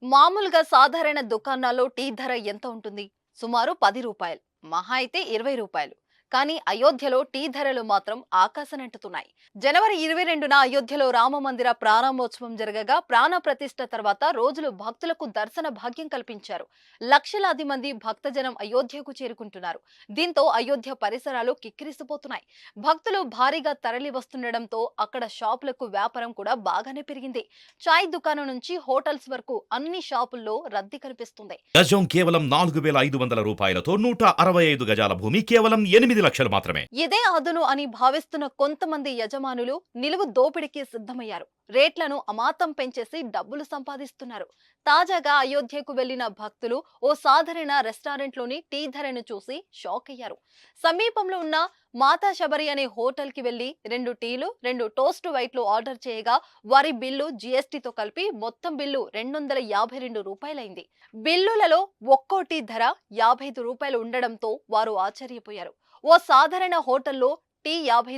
మామూలుగా సాధారణ దుకాణాల్లో టీ ధర ఎంత ఉంటుంది? సుమారు రూ. 10. మహా అయితే రూ. 20. కానీ అయోధ్యలో టీ ధరలు మాత్రం ఆకాశనంటుతున్నాయి. జనవరి 22న అయోధ్యలో రామ మందిర ప్రారంభోత్సవం జరగగా ప్రాణ ప్రతిష్ఠ తర్వాత రోజులు భక్తులకు దర్శన భాగ్యం కల్పించారు. లక్షలాది మంది భక్తజనం అయోధ్యకు చేరుకుంటున్నారు. దీంతో అయోధ్య పరిసరాలు కిక్కిరిసిపోతున్నాయి. భక్తులు భారీగా తరలి వస్తుండడంతో అక్కడ షాపులకు వ్యాపారం కూడా బాగానే పెరిగింది. చాయ్ దుకాణం నుంచి హోటల్స్ వరకు అన్ని షాపుల్లో రద్దీ కనిపిస్తుంది. గజం కేవలం 4,500 రూపాయలతో 165 గజాల భూమి కేవలం 8 లక్షలు మాత్రమే. ఇదే అదును అని భావిస్తున్న కొంతమంది యజమానులు నిలువు దోపిడీకి సిద్ధమయ్యారు. రేట్లను అమాంతం పెంచేసి డబ్బులు సంపాదిస్తున్నారు. తాజాగా అయోధ్యకు వెళ్లిన భక్తులు ఓ సాధారణ రెస్టారెంట్లోని టీ ధరను చూసి షాక్ అయ్యారు. సమీపంలో ఉన్న మాతా శబరి అనే హోటల్ కి వెళ్లి 2 టీలు 2 టోస్ట్ వైట్లు ఆర్డర్ చేయగా వారి బిల్లు జీఎస్టీతో కలిపి మొత్తం బిల్లు రూ. 252 బిల్లులలో ఒక్కోటి ధర రూ. 55 ఉండడంతో వారు ఆశ్చర్యపోయారు. ఓ సాధారణ హోటల్లో టీ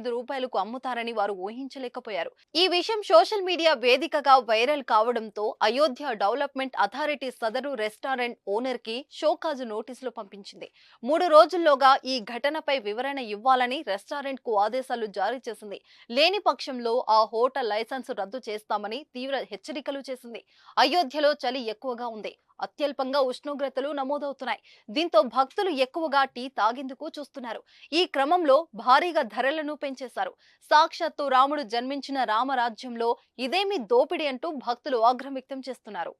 రూ. 55కు అమ్ముతారని వారు ఊహించలేకపోయారు. ఈ విషయం సోషల్ మీడియా వేదికగా వైరల్ కావడంతో అయోధ్య డెవలప్మెంట్ అథారిటీ సదరు రెస్టారెంట్ ఓనర్ కి షోకాజు నోటీసులు పంపించింది. 3 రోజుల్లోగా ఈ ఘటనపై వివరణ ఇవ్వాలని రెస్టారెంట్ కు ఆదేశాలు జారీ చేసింది. లేని పక్షంలో ఆ హోటల్ లైసెన్స్ రద్దు చేస్తామని తీవ్ర హెచ్చరికలు చేసింది. అయోధ్యలో చలి ఎక్కువగా ఉంది. అత్యల్పంగా ఉష్ణోగ్రతలు నమోదవుతున్నాయి. దీంతో భక్తులు ఎక్కువగా టీ తాగేందుకు చూస్తున్నారు. ఈ క్రమంలో భారీగా ధరలను పెంచేశారు. సాక్షాత్తు రాముడు జన్మించిన రామరాజ్యంలో ఇదేమి దోపిడీ అంటూ భక్తులు ఆగ్రహం వ్యక్తం చేస్తున్నారు.